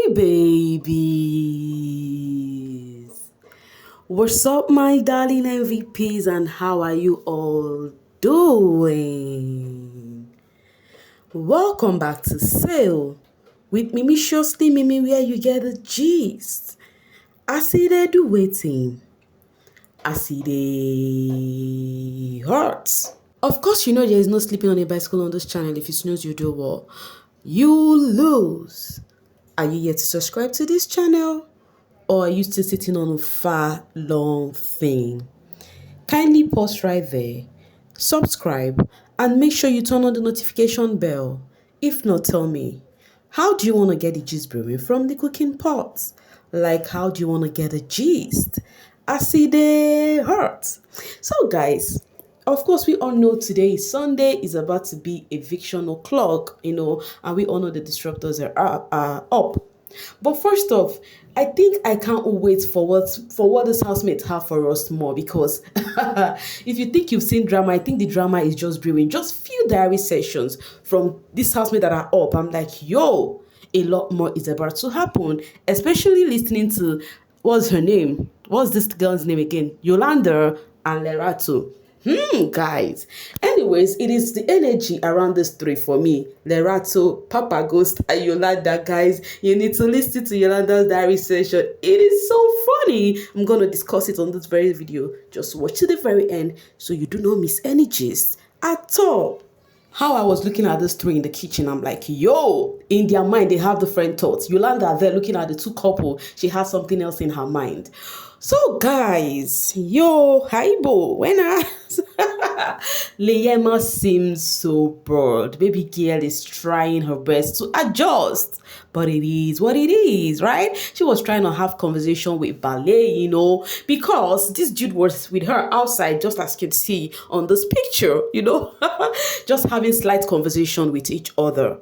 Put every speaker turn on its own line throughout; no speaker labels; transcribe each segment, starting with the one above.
Hey babies, what's up my darling MVPs and how are you all doing? Welcome back to Sale with Mimiciously Mimi where you get the gist. I see they do waiting. I see they hurt. Of course, you know there is no sleeping on a bicycle on this channel. If it snooze, you do well. You lose. Are you yet to subscribe to this channel? Or are you still sitting on a far long thing? Kindly pause right there, subscribe, and make sure you turn on the notification bell. If not, tell me, how do you want to get the gist brewing from the cooking pot? Like, how do you want to get a gist? I see they hurt. So, guys, of course, we all know today is Sunday, is about to be eviction o'clock, and we all know the disruptors are up. But first off, I think I can't wait for what this housemates have for us more because if you think you've seen drama, I think the drama is just brewing. Just few diary sessions from this housemate that are up. I'm like, yo, a lot more is about to happen, especially listening to what's her name? What's this girl's name again? Yolanda and Lerato. Guys. Anyways, it is the energy around this three for me. Lerato, Papa Ghost, and Yolanda, guys. You need to listen to Yolanda's diary session. It is so funny. I'm going to discuss it on this very video. Just watch to the very end so you do not miss any gist at all. How I was looking at this three in the kitchen, I'm like, yo, in their mind, they have different thoughts. Yolanda, there looking at the two couple, she has something else in her mind. So, guys, yo, Haibo, when Liema seems so bored. Baby girl is trying her best to adjust, but it is what it is, right? She was trying to have conversation with Ballet, because this dude was with her outside, just as you can see on this picture, just having slight conversation with each other.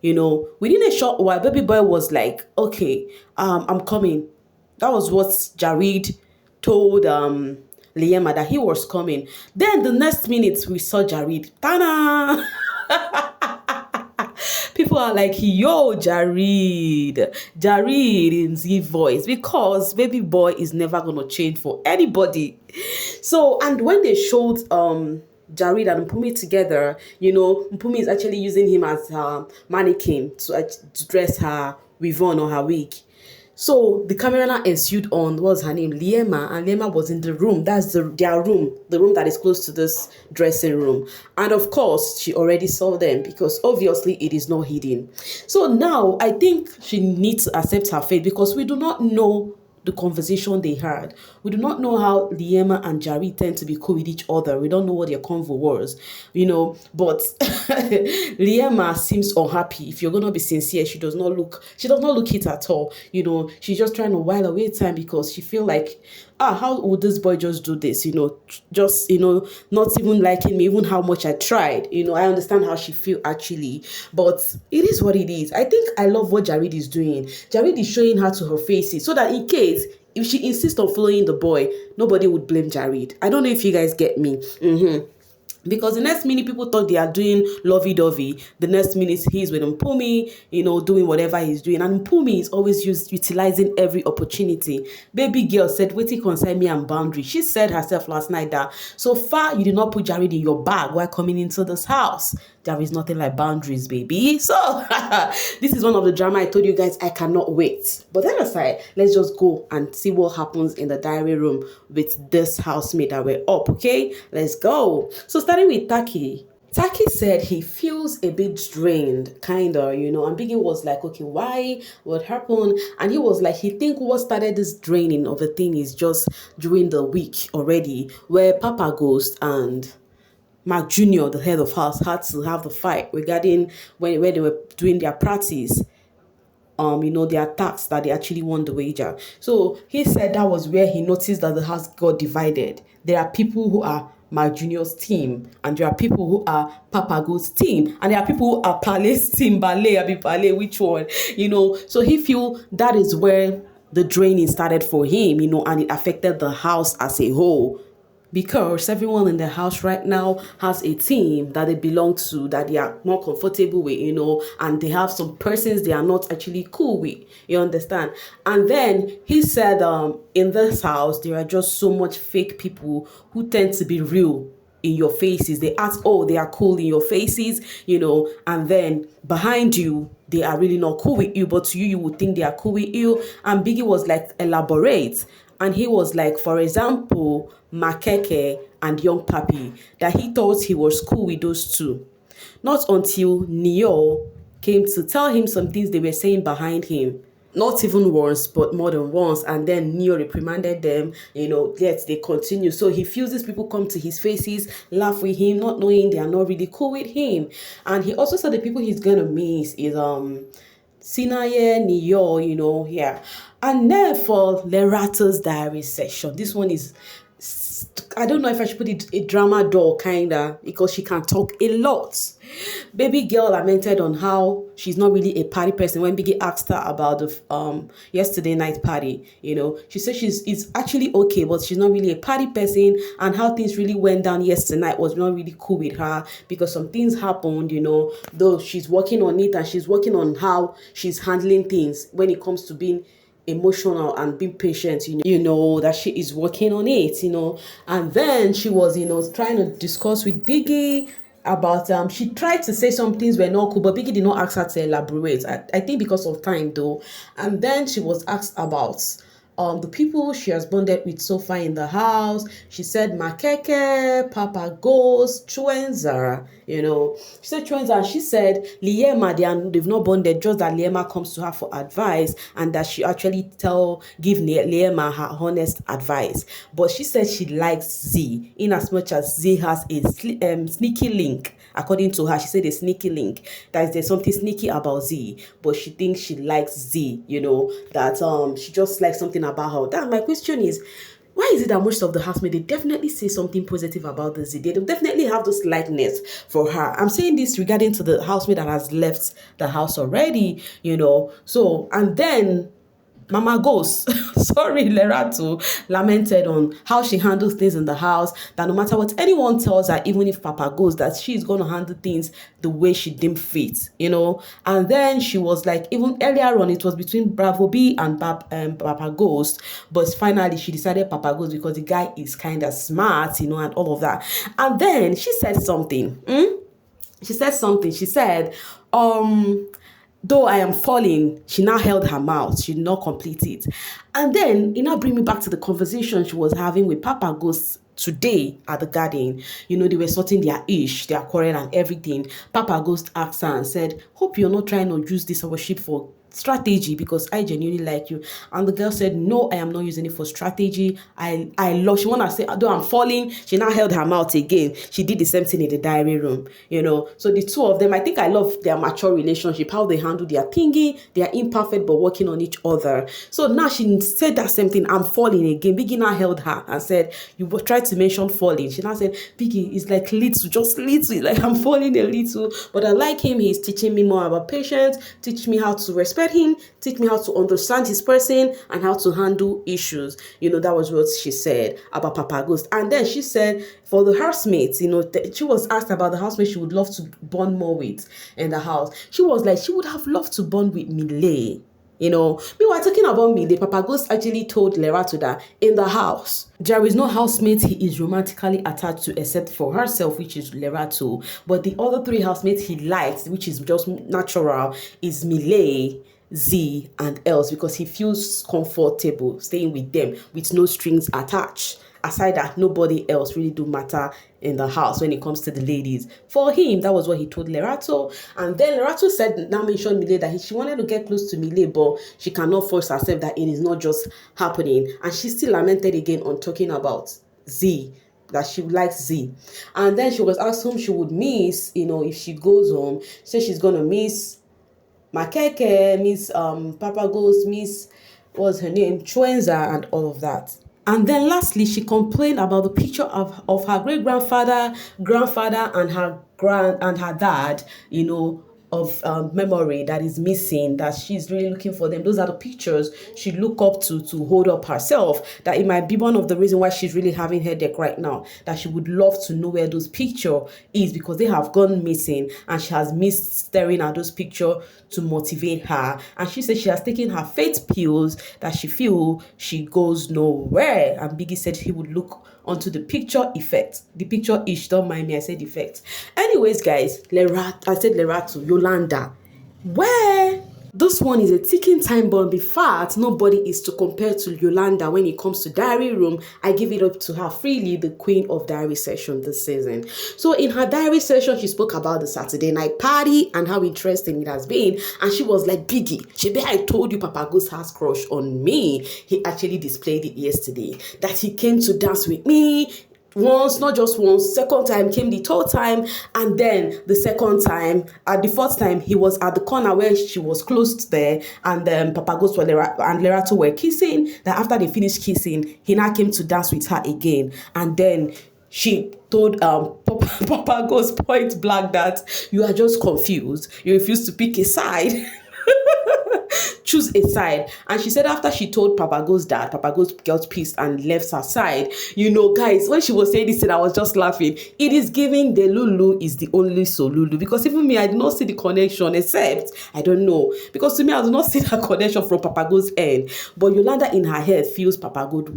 Within a short while, baby boy was like, okay, I'm coming. That was what Jareed told Liema, that he was coming. Then the next minute we saw Jareed. Ta-da! People are like, yo, Jareed in Z voice, because baby boy is never gonna change for anybody. So, and when they showed Jareed and Mpumi together, Mpumi is actually using him as a mannequin to dress her weave-on or her wig. So the camera ensued on, what's her name, Liema, and Liema was in the room. That's their room, the room that is close to this dressing room. And of course, she already saw them because obviously it is not hidden. So now I think she needs to accept her fate because we do not know the conversation they had. We do not know how Liema and Jareed tend to be cool with each other. We don't know what their convo was, but Liema seems unhappy. If you're gonna be sincere, she does not look it at all. She's just trying to while away time because she feel like, how would this boy just do this? Not even liking me, even how much I tried. I understand how she feel actually, but it is what it is. I think I love what Jareed is doing. Jareed is showing her to her faces so that in case if she insists on following the boy, nobody would blame Jareed. I don't know if you guys get me. Because the next minute people thought they are doing lovey-dovey. The next minute he's with Mpumi, doing whatever he's doing. And Mpumi is always utilizing every opportunity. Baby girl said, waiting concern me and boundary. She said herself last night that so far you did not put Jareed in your bag while coming into this house. There is nothing like boundaries, baby. So this is one of the drama I told you guys I cannot wait. But that aside, let's just go and see what happens in the diary room with this housemate that we're up, okay? Let's go. So starting with Taki. Taki said he feels a bit drained, kinda, and Biggie was like, okay, why? What happened? And he was like, he think what started this draining of the thing is just during the week already, where Papa Ghost and Mark Jr., the head of house, had to have the fight regarding where they were doing their practice. Their attacks that they actually won the wager. So he said that was where he noticed that the house got divided. There are people who are Mark Jr.'s team, and there are people who are Papa Go's team, and there are people who are Pale's team. Ballet, which one? So he feel that is where the draining started for him, and it affected the house as a whole. because everyone in the house right now has a team that they belong to, that they are more comfortable with, and they have some persons they are not actually cool with, you understand? And then he said, in this house there are just so much fake people who tend to be real in your faces. They act, oh, they are cool in your faces, and then behind you they are really not cool with you, but to you, you would think they are cool with you. And Biggie was like, elaborate. And he was like, for example, Makeke and Young Papi, that he thought he was cool with those two. Not until Neo came to tell him some things they were saying behind him. Not even once, but more than once. And then Neo reprimanded them, yet they continue. So he feels these people come to his faces, laugh with him, not knowing they are not really cool with him. And he also said the people he's gonna miss is Sinaye, Neo, yeah. And then for Lerato's diary section, this one is, I don't know if I should put it a drama doll kinda, because she can talk a lot. Baby girl lamented on how she's not really a party person. When Biggie asked her about the yesterday night party, she said it's actually okay, but she's not really a party person, and how things really went down yesterday night was not really cool with her, because some things happened, though she's working on it, and she's working on how she's handling things when it comes to being emotional and being patient, that she is working on it, and then she was, trying to discuss with Biggie about she tried to say some things were not cool, but Biggie did not ask her to elaborate. I think because of time though. And then she was asked about the people she has bonded with so far in the house. She said Makeke, Papa Ghost, Chuenza, She said Chuenza, she said Liema, they've not bonded, just that Liema comes to her for advice, and that she actually give Liema her honest advice. But she said she likes Z, in as much as Z has a sneaky link. According to her, she said a sneaky link, that there's something sneaky about Z, but she thinks she likes Z, that she just likes something about her. That my question is, why is it that most of the housemates, they definitely say something positive about the Z? They definitely have this likeness for her. I'm saying this regarding to the housemate that has left the house already, So, and then Mama Ghost, sorry, Lerato, lamented on how she handles things in the house, that no matter what anyone tells her, even if Papa goes, that she's going to handle things the way she deemed fit, And then she was like, even earlier on, it was between Bravo B and Papa Ghost, but finally she decided Papa Ghost because the guy is kind of smart, and all of that. And then she said something. She said, though I am falling, she now held her mouth. She did not complete it. And then it now bring me back to the conversation she was having with Papa Ghost today at the garden. They were sorting their their quarrel and everything. Papa Ghost asked her and said, hope you're not trying to use this worship for strategy, because I genuinely like you. And the girl said, no, I am not using it for strategy. I love, she wanna say, though I'm falling, she now held her mouth again. She did the same thing in the diary room, So the two of them, I think I love their mature relationship, how they handle their thingy. They are imperfect but working on each other. So now she said that same thing, I'm falling again. Biggie now held her and said, you tried to mention falling. She now said, Biggie, it's like little, just little, like I'm falling a little, but I like him. He's teaching me more about patience, teach me how to respect him, teach me how to understand his person and how to handle issues. That was what she said about Papa Ghost. And then she said for the housemates, she was asked about the housemate she would love to bond more with in the house. She was like, she would have loved to bond with Millie. Meanwhile, talking about Millie, Papa Ghost actually told Lerato that in the house, there is no housemate he is romantically attached to except for herself, which is Lerato. But the other three housemates he likes, which is just natural, is Millie, Z, and else, because he feels comfortable staying with them with no strings attached. Aside that, nobody else really do matter in the house when it comes to the ladies. For him, that was what he told Lerato. And then Lerato said, now mentioned Millie, that she wanted to get close to Millie, but she cannot force herself, that it is not just happening. And she still lamented again on talking about Z, that she likes Z. And then she was asked whom she would miss, if she goes home. She said she's going to miss Makeke, Miss Papa Ghost, Miss, what's her name, Chuenza, and all of that. And then lastly, she complained about the picture of her great grandfather, and her dad, memory that is missing, that she's really looking for them. Those are the pictures she look up to hold up herself, that it might be one of the reasons why she's really having headache right now, that she would love to know where those picture is, because they have gone missing and she has missed staring at those picture to motivate her. And she said she has taken her faith pills, that she feel she goes nowhere. And Biggie said he would look onto the picture effect. The picture ish, don't mind me, I said effect. Anyways, guys, I said Lerato, Yolanda. Where? This one is a ticking time bomb. In fact, nobody is to compare to Yolanda when it comes to diary room. I give it up to her freely, the queen of diary session this season. So in her diary session, she spoke about the Saturday night party and how interesting it has been. And she was like, Biggie, Shebe, I told you Papa Ghost has crush on me. He actually displayed it yesterday, that he came to dance with me. Once, not just once, second time came the third time, and then the second time, at the fourth time, he was at the corner where she was closed there, and Papa Ghost and Lerato were kissing. That after they finished kissing, he now came to dance with her again, and then she told Papa Ghost point blank that you are just confused, you refuse to pick a side. Choose a side. And she said after she told Papa Ghost that, Papa Ghost got pissed and left her side. You know, guys, when she was saying this thing, I was just laughing. It is giving the Lulu is the only Solulu, because even me, I did not see the connection, except I don't know, because to me, I do not see that connection from Papa Ghost's end. But Yolanda in her head feels Papa Ghost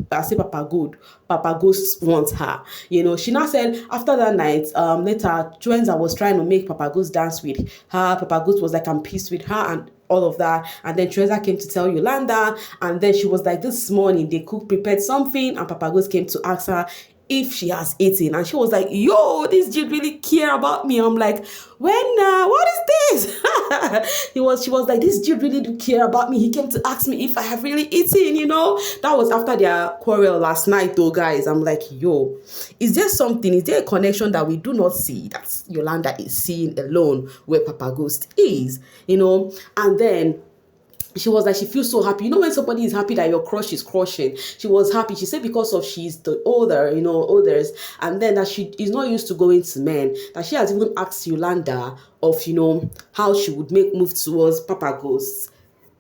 wants her. You know, she now said after that night, later Twenza was trying to make Papa Ghost dance with her. Papa Ghost was like, I'm pissed with her and all of that. And then Teresa came to tell Yolanda, and then she was like, this morning they prepared something, and Papa Ghost came to ask her if she has eaten, and she was like, yo, this dude really care about me. I'm like, what is this? She was like, this dude really do care about me. He came to ask me if I have really eaten, you know. That was after their quarrel last night though, guys. I'm like, yo, is there a connection that we do not see, that Yolanda is seeing alone where Papa Ghost is, you know? And then she was like, she feels so happy. You know, when somebody is happy that your crush is crushing, she was happy. She said because of she's the older, you know, others, and then that she is not used to going to men, that she has even asked Yolanda of, you know, how she would make move towards Papa Ghost,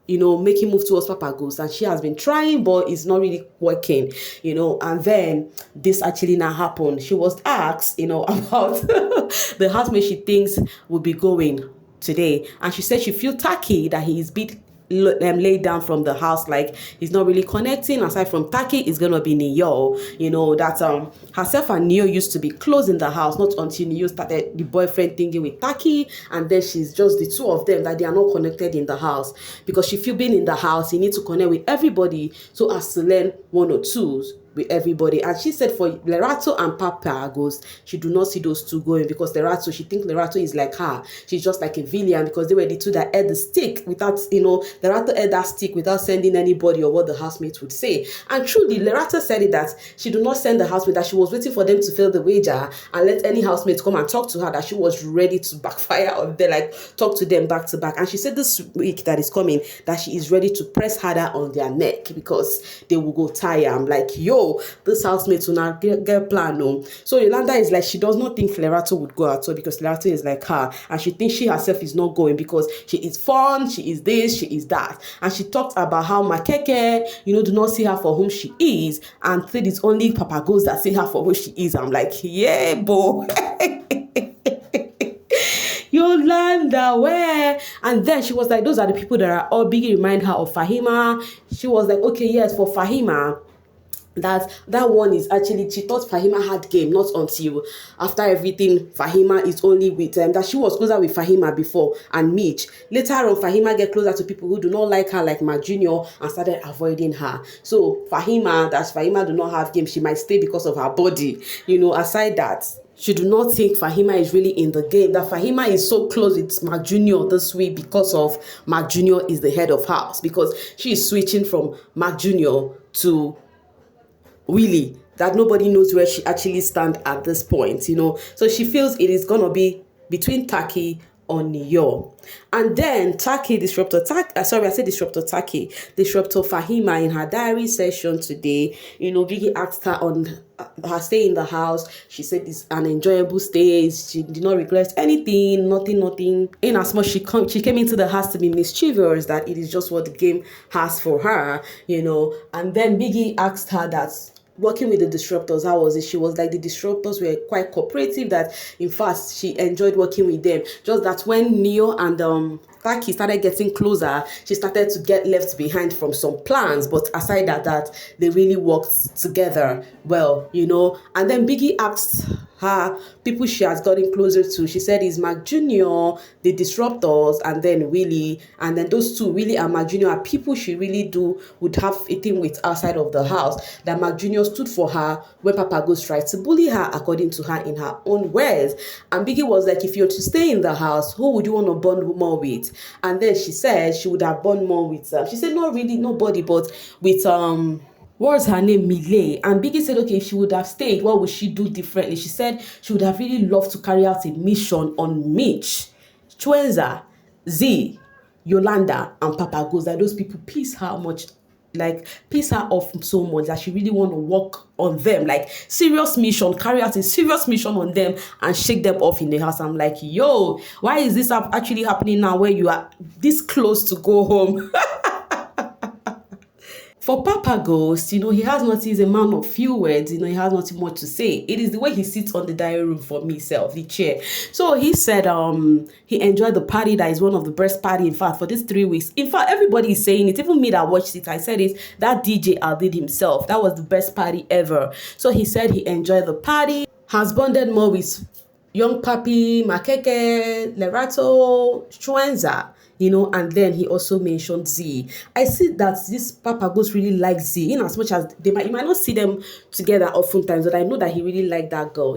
you know, making move towards Papa Ghost, and she has been trying, but it's not really working, you know. And then this actually now happened. She was asked, you know, about the housemate she thinks would be going today, and she said she feels tacky that he is laid down from the house, like he's not really connecting. Aside from Taki, it's gonna be Neo. You know that herself and Neo used to be close in the house, not until Neo started the boyfriend thinking with Taki, and then she's just the two of them, that they are not connected in the house, because she feel being in the house, you need to connect with everybody so as to learn one or twos with everybody. And she said for Lerato and Papa Ghost, she do not see those two going, because Lerato, she think Lerato is like her. She's just like a villain, because they were the two that had the stick without, you know, Lerato had that stick without sending anybody or what the housemates would say. And truly, Lerato said it that she do not send the housemate, that she was waiting for them to fail the wager and let any housemate come and talk to her, that she was ready to backfire or they like talk to them back to back. And she said this week that is coming, that she is ready to press harder on their neck, because they will go tire. I'm like, yo, this housemate will not get plan. No. So Yolanda is like, she does not think Lerato would go at all, because Lerato is like her, and she thinks she herself is not going because she is fun, she is this, she is that. And she talked about how Makeke, you know, do not see her for whom she is, and said it's only Papa Ghost that see her for who she is. I'm like, yeah, boy. Yolanda, where? And then she was like, those are the people that are all big, remind her of Fahima. She was like, okay, yes, for Fahima, that one is actually, she thought Fahima had game, not until after everything Fahima is only with that she was closer with Fahima before and Mitch. Later on, Fahima get closer to people who do not like her, like my junior, and started avoiding her. So Fahima do not have game. She might stay because of her body, you know. Aside that, she do not think Fahima is really in the game, that Fahima is so close with Mark Jr. this week because of Mark Jr. is the head of house, because she is switching from Mark Jr. to Willie, that nobody knows where she actually stands at this point, you know. So she feels it is gonna be between Taki on Neo. And then Taki disruptor, sorry, I said disruptor Taki, disruptor Fahima in her diary session today, Biggie asked her on her stay in the house. She said it's an enjoyable stay. She did not regret anything, nothing. In as much she came into the house to be mischievous, that it is just what the game has for her, And then Biggie asked her that working with the disruptors, how was it? She was like, the disruptors were quite cooperative, that in fact she enjoyed working with them. Just that when Neo and Taki started getting closer, she started to get left behind from some plans. But aside that they really worked together well, And then Biggie asked her people she has gotten closer to. She said it's Mark Jr., the disruptors, and then Willie. And then those two, Willie and Mark Jr., are people she really would have a thing with outside of the house. That Mark Jr. stood for her when Papa Ghost tried to bully her, according to her, in her own words. And Biggie was like, if you're to stay in the house, who would you want to bond more with? And then she said she would have bond more with she said not really nobody, but with what's her name, Millie. And Biggie said, okay, if she would have stayed, what would she do differently? She said she would have really loved to carry out a mission on Mitch, Chwenza, Z, Yolanda, and Papa Ghost. That those people piss her off so much that she really want to work on them, like serious mission, carry out a serious mission on them and shake them off in the house. I'm like, yo, why is this actually happening now where you are this close to go home? For Papa Ghost, he has nothing, he's a man of few words, he has nothing much to say. It is the way he sits on the diary room for me, the chair. So he said he enjoyed the party, that is one of the best party, in fact, for these 3 weeks. In fact, everybody is saying it, even me that watched it, I said it, that DJ did himself, that was the best party ever. So he said he enjoyed the party, has bonded more with Young Papi, Makeke, Lerato, Chwenza, and then he also mentioned Z. I see that this Papa Ghost really likes Z, in as much as you might not see them together oftentimes, but I know that he really liked that girl,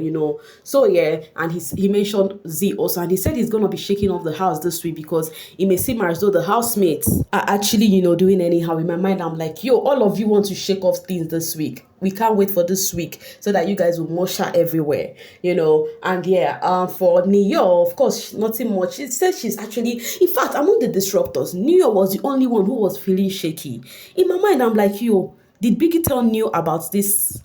So yeah, and he mentioned Z also, and he said he's gonna be shaking off the house this week because it may seem as though the housemates are actually, doing anyhow. In my mind, I'm like, yo, all of you want to shake off things this week. We can't wait for this week so that you guys will musha everywhere, And yeah, for Neo, of course, nothing much. It says she's actually, in fact, among the disruptors, Neo was the only one who was feeling shaky. In my mind, I'm like, yo, did Biggie tell Neo about this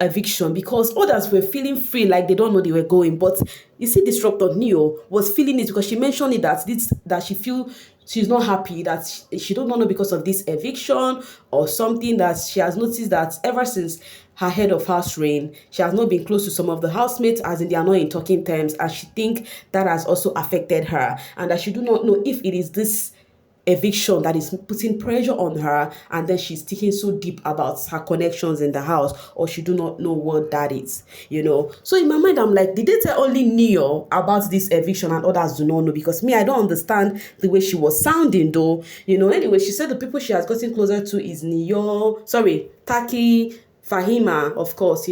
eviction? Because others were feeling free, like they don't know they were going. But you see, disruptor Neo was feeling it because she mentioned it that she feel she's not happy, that she don't know because of this eviction or something, that she has noticed that ever since her head of house reign, she has not been close to some of the housemates, as in they are not in talking terms, and she think that has also affected her, and that she do not know if it is this eviction that is putting pressure on her, and then she's thinking so deep about her connections in the house, or she do not know what that is, So in my mind, I'm like, did they tell only Neo about this eviction and others do not know? Because me, I don't understand the way she was sounding though, Anyway, she said the people she has gotten closer to is Taki, Fahima, of course,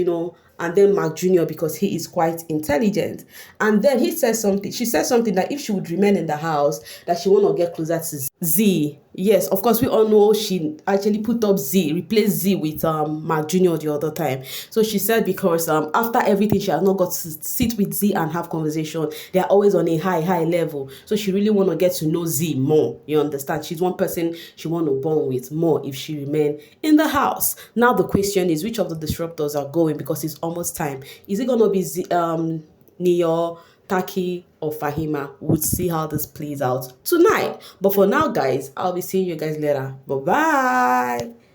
and then Mark Jr. because he is quite intelligent. And then she said something that if she would remain in the house, that she want to get closer to Z. Yes, of course, we all know she actually put up Z, replaced Z with Mark Jr. the other time. So she said because after everything, she has not got to sit with Z and have conversation. They are always on a high level. So she really want to get to know Z more. You understand? She's one person she want to bond with more if she remain in the house. Now the question is, which of the disruptors are going? Because it's almost time. Is it going to be Neo, Taki, or Fahima? We'll see how this plays out tonight. But for now, guys, I'll be seeing you guys later. Bye-bye.